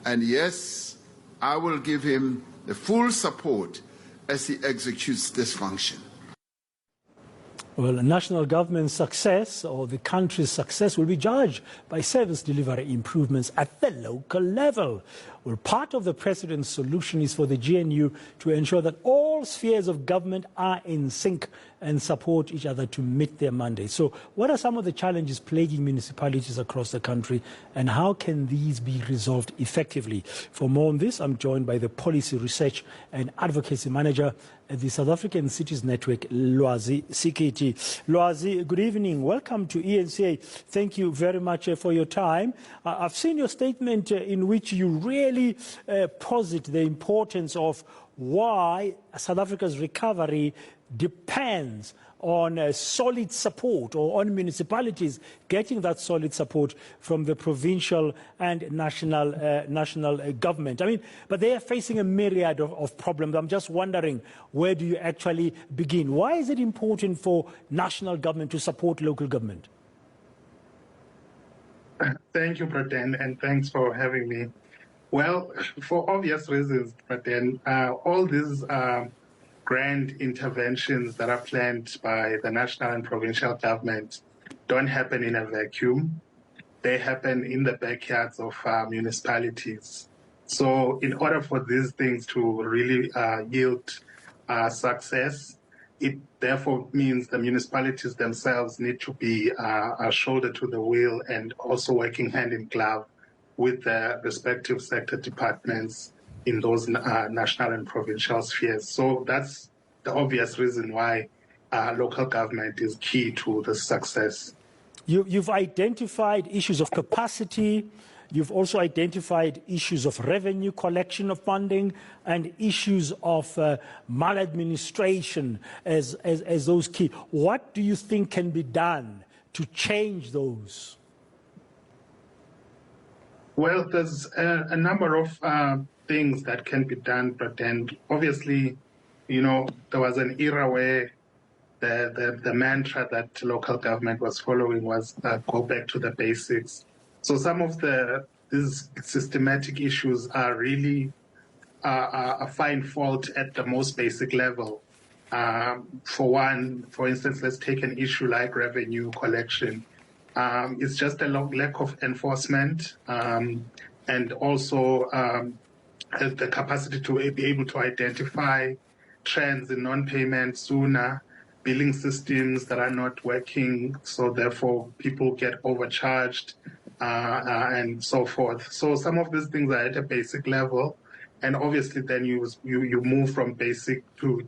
And yes, I will give him the full support as he executes this function. Well, national government success or the country's success will be judged by service delivery improvements at the local level. Well, part of the President's solution is for the GNU to ensure that all spheres of government are in sync and support each other to meet their mandate. So what are some of the challenges plaguing municipalities across the country, and how can these be resolved effectively? For more on this, I'm joined by the Policy Research and Advocacy Manager at the South African Cities Network, Lwazi Sikiti. Lwazi, good evening. Welcome to eNCA. Thank you very much for your time. I've seen your statement in which you really posit the importance of why South Africa's recovery depends on solid support, or on municipalities getting that solid support from the provincial and national government. I mean, but they are facing a myriad of problems. I'm just wondering, where do you actually begin? Why is it important for national government to support local government? Thank you, President, and thanks for having me. Well, for obvious reasons, President, all these grand interventions that are planned by the national and provincial government don't happen in a vacuum. They happen in the backyards of municipalities. So in order for these things to really yield success, it therefore means the municipalities themselves need to be a shoulder to the wheel and also working hand in glove with the respective sector departments in those national and provincial spheres. So that's the obvious reason why local government is key to the success. You've identified issues of capacity. You've also identified issues of revenue collection of funding and issues of maladministration as those key. What do you think can be done to change those? Well, there's a number of things that can be done, but then obviously, you know, there was an era where the mantra that local government was following was go back to the basics. So some of these systematic issues are really a fine fault at the most basic level. For instance, let's take an issue like revenue collection. It's just a lack of enforcement and also the capacity to be able to identify trends in non-payment sooner, billing systems that are not working, so therefore people get overcharged and so forth. So some of these things are at a basic level, and obviously then you move from basic to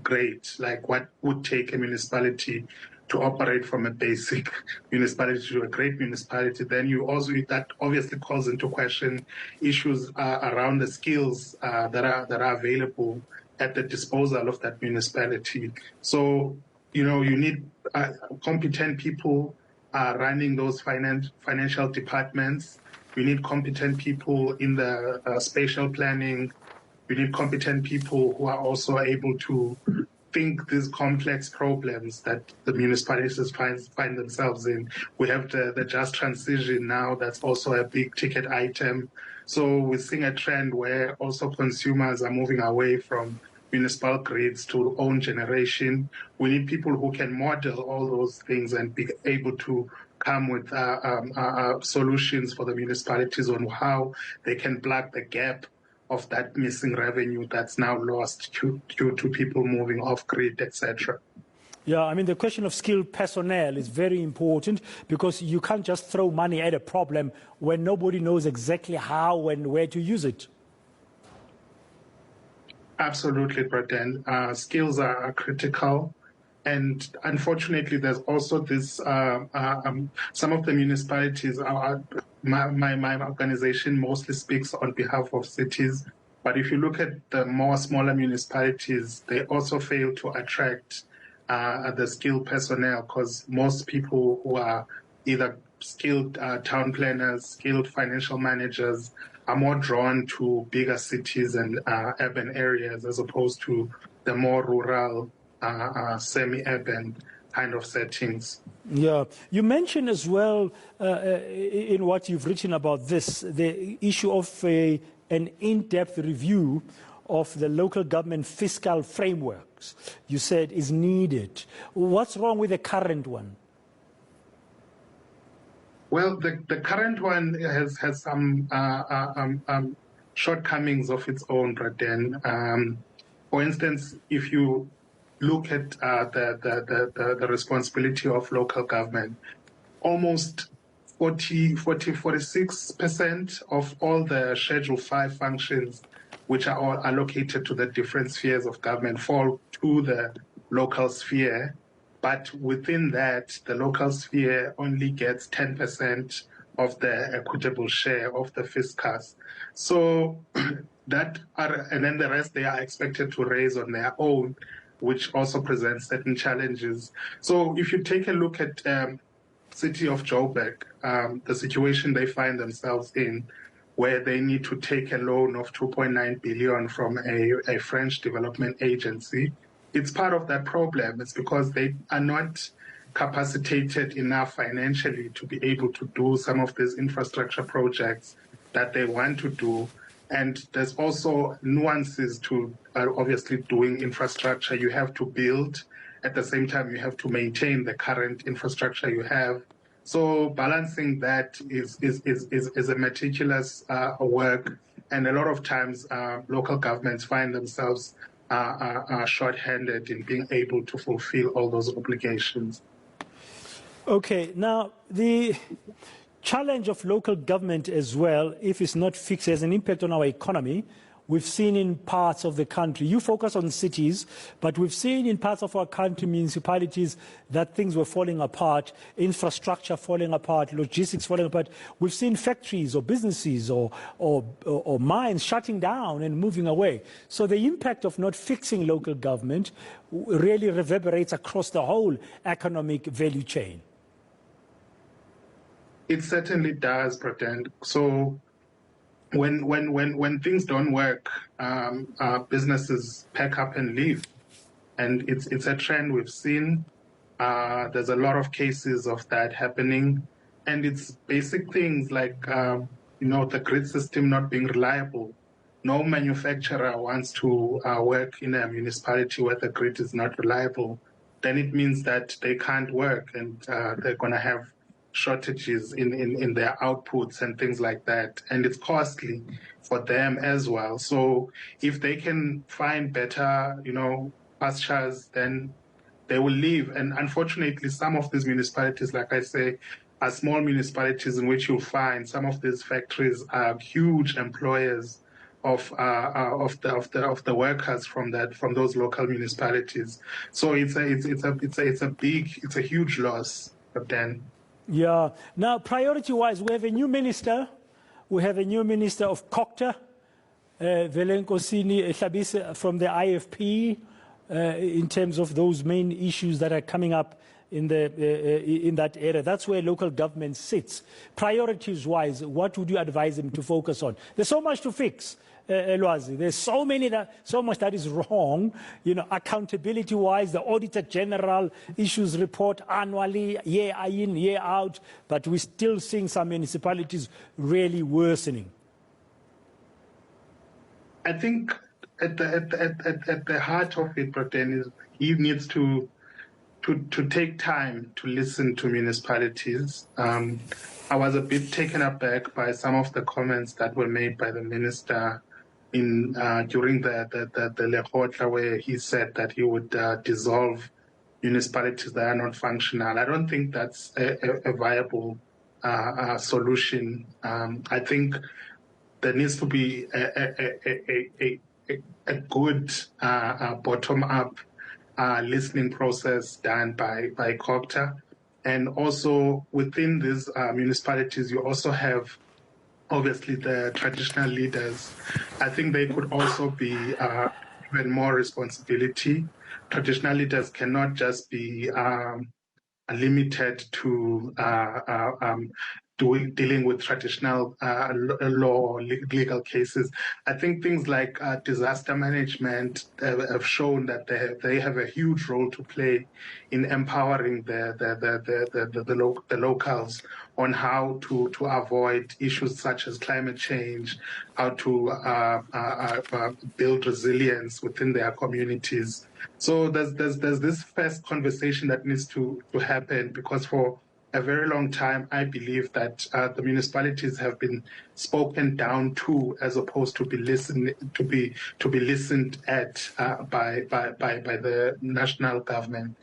great, like what would take a municipality to operate from a basic municipality to a great municipality. Then that obviously calls into question issues around the skills that are available at the disposal of that municipality. So, you know, you need competent people running those financial departments. You need competent people in the spatial planning. You need competent people who are also able to think these complex problems that the municipalities find themselves in. We have the just transition now, that's also a big ticket item. So we're seeing a trend where also consumers are moving away from municipal grids to own generation. We need people who can model all those things and be able to come with solutions for the municipalities on how they can plug the gap of that missing revenue that's now lost due to people moving off grid, etc. Yeah, I mean, the question of skilled personnel is very important because you can't just throw money at a problem when nobody knows exactly how and where to use it. Absolutely, President. Skills are critical. And unfortunately, there's also this, some of the municipalities, my organization mostly speaks on behalf of cities. But if you look at the smaller municipalities, they also fail to attract the skilled personnel because most people who are either skilled town planners, skilled financial managers are more drawn to bigger cities and urban areas as opposed to the more rural, semi-urban kind of settings. Yeah, you mentioned as well in what you've written about this, the issue of an in-depth review of the local government fiscal frameworks. You said is needed. What's wrong with the current one? Well, the current one has some shortcomings of its own, Braden. For instance, if you look at the responsibility of local government, almost 46% of all the Schedule 5 functions, which are all allocated to the different spheres of government, fall to the local sphere. But within that, the local sphere only gets 10% of the equitable share of the fiscus. So and then the rest they are expected to raise on their own, which also presents certain challenges. So if you take a look at City of Joburg, the situation they find themselves in, where they need to take a loan of 2.9 billion from a French development agency, it's part of that problem. It's because they are not capacitated enough financially to be able to do some of these infrastructure projects that they want to do. And there's also nuances to obviously doing infrastructure. You have to build. At the same time, you have to maintain the current infrastructure you have. So balancing that is a meticulous work. And a lot of times, local governments find themselves short-handed in being able to fulfill all those obligations. Okay, now the challenge of local government as well, if it's not fixed, has an impact on our economy. We've seen in parts of the country, you focus on cities, but we've seen in parts of our country, municipalities, that things were falling apart, infrastructure falling apart, logistics falling apart. We've seen factories or businesses or mines shutting down and moving away. So the impact of not fixing local government really reverberates across the whole economic value chain. It certainly does, President. So when things don't work, businesses pack up and leave, and it's a trend we've seen. There's a lot of cases of that happening, and it's basic things like the grid system not being reliable. No manufacturer wants to work in a municipality where the grid is not reliable. Then it means that they can't work, and they're going to have shortages in their outputs and things like that. And it's costly for them as well. So if they can find better, pastures, then they will leave. And unfortunately, some of these municipalities, like I say, are small municipalities in which you'll find some of these factories are huge employers of the workers from those local municipalities. So it's a huge loss. But then. Yeah. Now, priority-wise, we have a new minister. We have a new minister of COCTA, Velenkosini Hlabise from the IFP, in terms of those main issues that are coming up in that area. That's where local government sits. Priorities-wise, what would you advise them to focus on? There's so much to fix. Lwazi, there's so much that is wrong, accountability-wise, the Auditor General issues report annually, year in, year out, but we're still seeing some municipalities really worsening. I think at the heart of it, Praten, is he needs to take time to listen to municipalities. I was a bit taken aback by some of the comments that were made by the minister during the Lekgotla, where he said that he would dissolve municipalities that are not functional. I don't think that's a viable solution. I think there needs to be a good bottom-up listening process done by COCTA. And also within these municipalities, you also have obviously the traditional leaders. I think they could also be given more responsibility. Traditional leaders cannot just be limited to dealing with traditional law or legal cases. I think things like disaster management have shown that they have a huge role to play in empowering the locals on how to avoid issues such as climate change, how to build resilience within their communities. So there's this first conversation that needs to happen, because for a very long time, I believe that the municipalities have been spoken down to, as opposed to be listened at by the national government.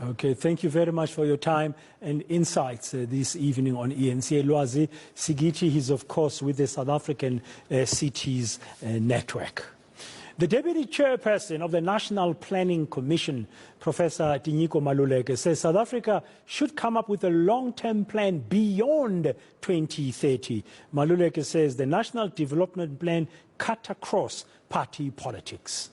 Okay, thank you very much for your time and insights this evening on eNCA. Lwazi Sikiti, he's of course with the South African Cities Network. The Deputy Chairperson of the National Planning Commission, Professor Tinyiko Maluleke, says South Africa should come up with a long-term plan beyond 2030. Maluleke says the National Development Plan cut across party politics.